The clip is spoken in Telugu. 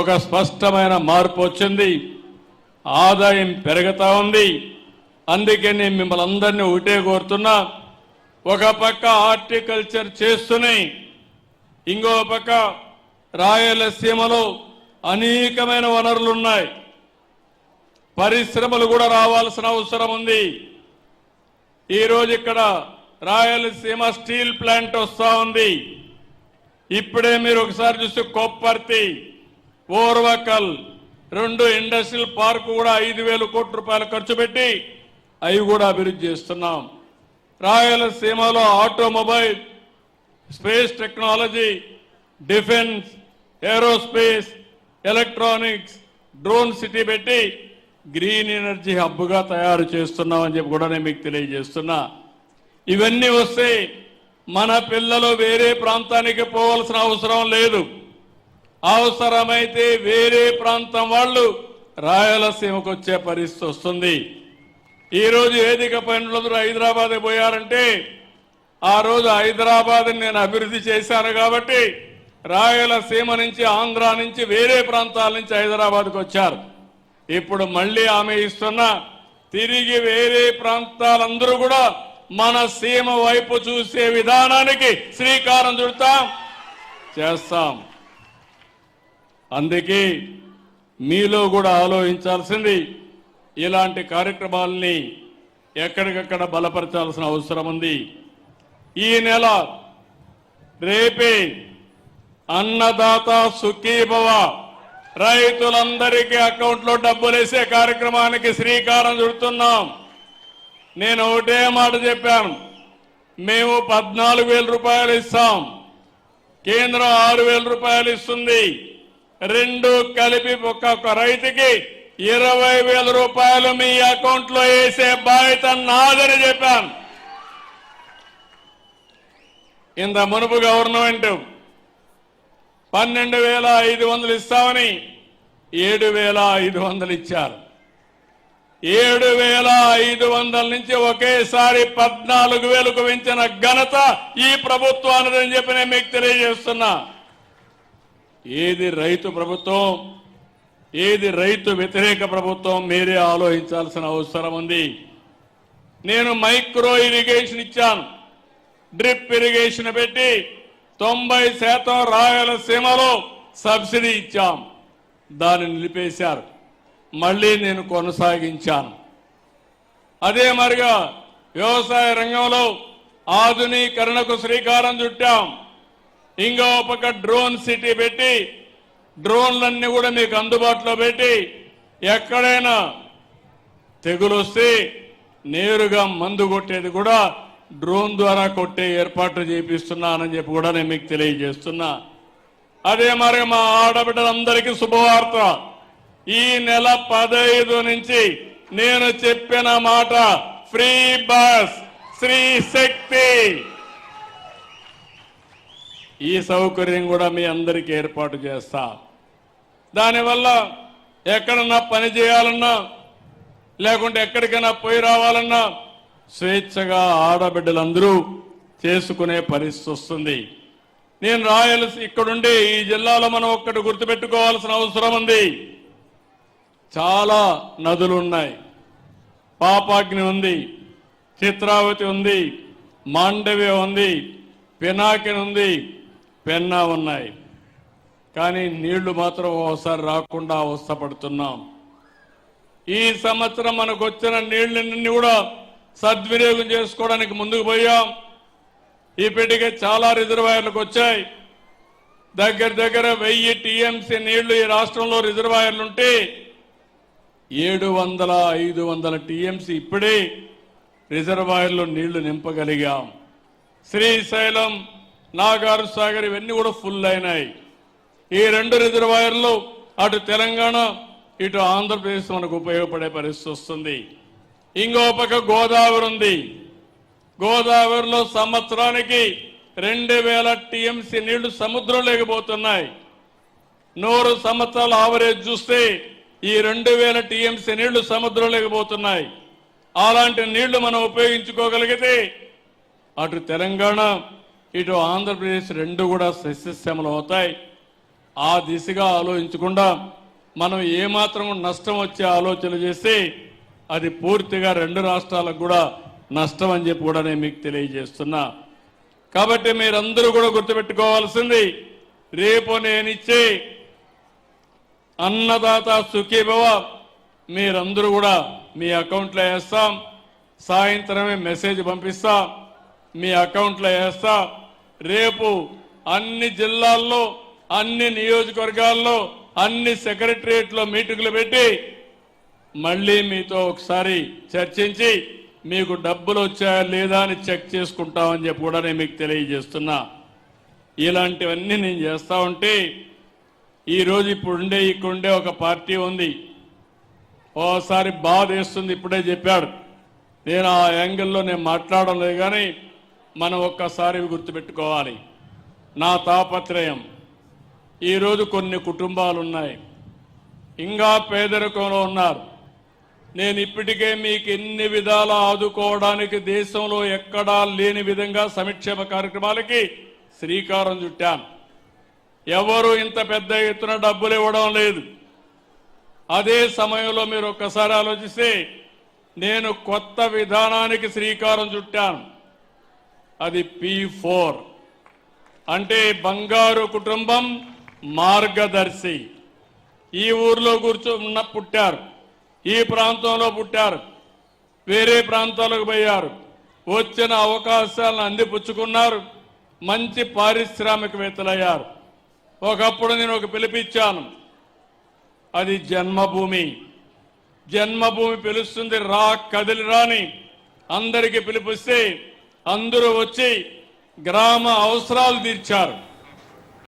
ఒక స్పష్టమైన మార్పు వచ్చింది. ఆదాయం పెరుగుతా ఉంది. అందుకే నేను మిమ్మల్ని అందరినీ ఒకటే కోరుతున్నా, ఒక పక్క హార్టికల్చర్ చేస్తూనే ఇంకో పక్క రాయలసీమలో అనేకమైన వనరులు ఉన్నాయి. పరిశ్రమలు కూడా రావాల్సిన అవసరం ఉంది. ఈరోజు ఇక్కడ రాయలసీమ స్టీల్ ప్లాంట్ వస్తూ ఉంది. ఇప్పుడే మీరు ఒకసారి చూస్తే కొప్పర్తి, ఓర్వకల్ 2 ఇండస్ట్రియల్ పార్క్ కూడా 5,000 కోట్ల రూపాయలు ఖర్చు పెట్టి అవి కూడా అభివృద్ధి చేస్తున్నాం. రాయలసీమలో automobile, space technology, defence, aerospace, electronics, drone city పెట్టి గ్రీన్ ఎనర్జీ హబ్గా తయారు చేస్తున్నామని చెప్పి కూడా నేను మీకు తెలియజేస్తున్నా. ఇవన్నీ వస్తే మన పిల్లలు వేరే ప్రాంతానికి పోవాల్సిన అవసరం లేదు. అవసరమైతే వేరే ప్రాంతం వాళ్ళు రాయలసీమకు వచ్చే పరిస్థితి వస్తుంది. ఈరోజు వేదిక పైన హైదరాబాద్ పోయారంటే ఆ రోజు హైదరాబాద్ నేను అభివృద్ధి చేశాను కాబట్టి రాయలసీమ నుంచి, ఆంధ్ర నుంచి, వేరే ప్రాంతాల నుంచి హైదరాబాద్కు వచ్చారు. ఇప్పుడు మళ్ళీ ఆమె ఇస్తున్నా, తిరిగి వేరే ప్రాంతాలందరూ కూడా మన సీమ వైపు చూసే విధానానికి శ్రీకారం చుడతాం, చేస్తాం. అందుకే మీలో కూడా ఆలోచించాల్సింది, ఇలాంటి కార్యక్రమాలని ఎక్కడికక్కడ బలపరచాల్సిన అవసరం ఉంది. ఈ నెల రేపే అన్నదాత సుఖీభవ, రైతులందరికీ అకౌంట్లో డబ్బులు వేసే కార్యక్రమానికి శ్రీకారం చుడుతున్నాం. నేను ఒకటే మాట చెప్పాను, మేము 14,000 రూపాయలు ఇస్తాం, కేంద్రం 6,000 రూపాయలు ఇస్తుంది. 2 కలిపి ఒక్కొక్క రైతుకి 20,000 రూపాయలు మీ అకౌంట్లో వేసే బాధ్యత నాదని చెప్పాను. ఇంత మునుపు గవర్నమెంట్ 12,500 ఇస్తామని 7,500 ఇచ్చారు. 7,500 నుంచి ఒకేసారి 14,000కు పెంచిన ఘనత ఈ ప్రభుత్వానిదని చెప్పి నేను మీకు తెలియజేస్తున్నా. ఏది రైతు ప్రభుత్వం, ఏది రైతు వ్యతిరేక ప్రభుత్వం మీరే ఆలోచించాల్సిన అవసరం ఉంది. నేను మైక్రో ఇరిగేషన్ ఇచ్చాను, డ్రిప్ ఇరిగేషన్ పెట్టి 90% రాయలసీమలో సబ్సిడీ ఇచ్చాం. దాన్ని నిలిపేశారు, మళ్ళీ నేను కొనసాగించాను. అదే మరిగా వ్యవసాయ రంగంలో ఆధునీకరణకు శ్రీకారం చుట్టాం. ఇంకో పక్క డ్రోన్ సిటీ పెట్టి డ్రోన్లన్నీ కూడా మీకు అందుబాటులో పెట్టి ఎక్కడైనా తెగులు వస్తే నేరుగా మందు కొట్టేది కూడా డ్రోన్ ద్వారా కొట్టే ఏర్పాట్లు చేపిస్తున్నానని చెప్పి కూడా నేను మీకు తెలియజేస్తున్నా. అదే మరి మా ఆడబిడ్డలందరికీ శుభవార్త, ఈ నెల 15 నుంచి నేను చెప్పిన మాట ఫ్రీ బస్, శ్రీ శక్తి, ఈ సౌకర్యం కూడా మీ అందరికీ ఏర్పాటు చేస్తా. దానివల్ల ఎక్కడన్నా పని చేయాలన్నా లేకుంటే ఎక్కడికైనా పోయి రావాలన్నా స్వేచ్ఛగా ఆడబిడ్డలందరూ చేసుకునే పరిస్థితి వస్తుంది. నేను ఇక్కడుండే ఈ జిల్లాలో మనం ఒక్కటి గుర్తుపెట్టుకోవాల్సిన అవసరం ఉంది. చాలా నదులు ఉన్నాయి. పాపాగ్ని ఉంది, చిత్రావతి ఉంది, మాండవ్య ఉంది, పినాకిని ఉంది, పెన్నా ఉన్నాయి. కానీ నీళ్లు మాత్రం ఒకసారి రాకుండా అవస్థపడుతున్నాం. ఈ సంవత్సరం మనకు వచ్చిన నీళ్ళన్నీ కూడా సద్వినియోగం చేసుకోవడానికి ముందుకు పోయాం. ఇప్పటికే చాలా రిజర్వాయర్లకు వచ్చాయి. దగ్గర 1000 టీఎంసీ నీళ్లు ఈ రాష్ట్రంలో రిజర్వాయర్లుంటే 700-500 టీఎంసీ ఇప్పుడే రిజర్వాయర్లో నీళ్లు నింపగలిగాం. శ్రీశైలం, నాగార్ సాగర్ ఇవన్నీ కూడా ఫుల్ అయినాయి. ఈ 2 రిజర్వాయర్లు అటు తెలంగాణ ఇటు ఆంధ్రప్రదేశ్ మనకు ఉపయోగపడే పరిస్థితి వస్తుంది. ఇంకో పక్క గోదావరి ఉంది. గోదావరిలో సంవత్సరానికి 2,000 టీఎంసీ నీళ్లు సముద్రం లేకపోతున్నాయి. 100 సంవత్సరాల ఆవరేజ్ చూస్తే ఈ 2,000 టీఎంసీ నీళ్లు సముద్రం లేకపోతున్నాయి. అలాంటి నీళ్లు మనం ఉపయోగించుకోగలిగితే అటు తెలంగాణ ఇటు ఆంధ్రప్రదేశ్ 2 కూడా సస్యశ్యామలం అవుతాయి. ఆ దిశగా ఆలోచించకుండా మనం ఏమాత్రం నష్టం వచ్చే ఆలోచన చేస్తే అది పూర్తిగా రెండు రాష్ట్రాలకు కూడా నష్టం అని చెప్పి కూడా నేను మీకు తెలియజేస్తున్నా. కాబట్టి మీరందరూ కూడా గుర్తుపెట్టుకోవాల్సింది, రేపు నేనిచ్చే అన్నదాత సుఖీభవ మీరందరూ కూడా మీ అకౌంట్లో వేస్తాం. సాయంత్రమే మెసేజ్ పంపిస్తాం, మీ అకౌంట్లో వేస్తా. రేపు అన్ని జిల్లాల్లో, అన్ని నియోజకవర్గాల్లో, అన్ని సెక్రటరియట్లో మీటింగులు పెట్టి మళ్ళీ మీతో ఒకసారి చర్చించి మీకు డబ్బులు వచ్చాయా లేదా అని చెక్ చేసుకుంటామని చెప్పి కూడా నేను మీకు తెలియజేస్తున్నా. ఇలాంటివన్నీ నేను చేస్తా ఉంటే ఈరోజు ఇక్కడుండే ఒక పార్టీ ఉంది, ఓసారి బాధ వేస్తుంది. ఇప్పుడే చెప్పాడు, నేను ఆ యాంగిల్లో నేను మాట్లాడడం లేదు. కానీ మనం ఒక్కసారి గుర్తుపెట్టుకోవాలి, నా తాపత్రయం. ఈరోజు కొన్ని కుటుంబాలు ఉన్నాయి, ఇంకా పేదరికంలో ఉన్నారు. నేను ఇప్పటికే మీకు ఎన్ని విధాల ఆదుకోవడానికి దేశంలో ఎక్కడా లేని విధంగా సంక్షేమ కార్యక్రమాలకి శ్రీకారం చుట్టాను. ఎవరు ఇంత పెద్ద ఎత్తున డబ్బులు ఇవ్వడం లేదు. అదే సమయంలో మీరు ఒక్కసారి ఆలోచిస్తే నేను కొత్త విధానానికి శ్రీకారం చుట్టాను. అది P4 అంటే బంగారు కుటుంబం మార్గదర్శి. ఈ ఊర్లో పుట్టారు, ఈ ప్రాంతంలో పుట్టారు, వేరే ప్రాంతాలకు పోయారు, వచ్చిన అవకాశాలను అందిపుచ్చుకున్నారు, మంచి పారిశ్రామికవేత్తలయ్యారు. ఒకప్పుడు నేను ఒక పిలిపిచ్చాను, అది జన్మభూమి. జన్మభూమి పిలుస్తుంది, రా కదిలి రాని అందరికీ పిలిపిస్తే అందరూ వచ్చి గ్రామ అవసరాలు తీర్చారు.